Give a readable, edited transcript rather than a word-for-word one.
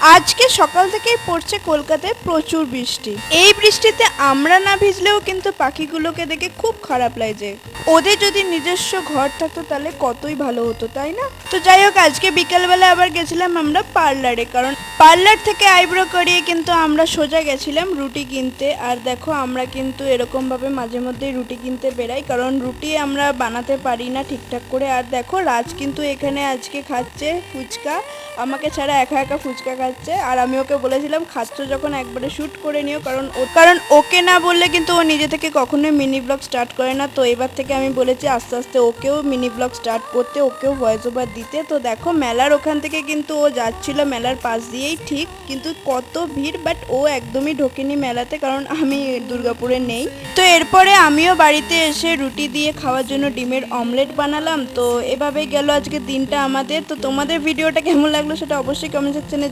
আজকে সকাল থেকেই পড়ছে কলকাতায় প্রচুর বৃষ্টি। এই বৃষ্টিতে আমরা না ভিজলেও কিন্তু পাখিগুলোকে দেখে খুব খারাপ লাগছে। ওদের যদি নিজস্ব ঘর থাকতো তাহলে কতই ভালো হতো, তাই না? তো যাই হোক, আজকে বিকালবেলা আবার গেছিলাম আমরা পার্লারে, কারণ পার্লার থেকে আইব্রো করিয়ে কিন্তু আমরা সোজা গেছিলাম রুটি কিনতে। আর দেখো, আমরা কিন্তু এরকমভাবে মাঝে মধ্যেই রুটি কিনতে বেরাই, কারণ রুটি আমরা বানাতে পারি না ঠিকঠাক করে। আর দেখো, রাজ কিন্তু এখানে আজকে খাচ্ছে ফুচকা, আমাকে ছাড়া একা একা ফুচকা খাচ্ছে। আর আমি ওকে বলেছিলাম খাচ্ছ যখন একবারে শ্যুট করে নিও, কারণ ওকে না বললে কিন্তু ও নিজে থেকে কখনোই মিনি ব্লগ স্টার্ট করে না। তো এবার থেকে আমি বলেছি আস্তে আস্তে ওকেও মিনি ব্লগ স্টার্ট করতে, ওকেও ভয়েস ওভার দিতে। তো দেখো, মেলার ওখান থেকে কিন্তু ও যাচ্ছিল, মেলার পাশ দিয়েই ঠিক, কিন্তু কত ভিড়, বাট ও একদমই ঢোকেনি মেলাতে, কারণ আমি দুর্গাপুরে নেই। তো এরপরে আমিও বাড়িতে এসে রুটি দিয়ে খাওয়ার জন্য ডিমের অমলেট বানালাম। তো এভাবেই গেল আজকে দিনটা আমাদের। তো তোমাদের ভিডিওটা কেমন লাগলো সেটা অবশ্যই কমেন্ট সেকশনে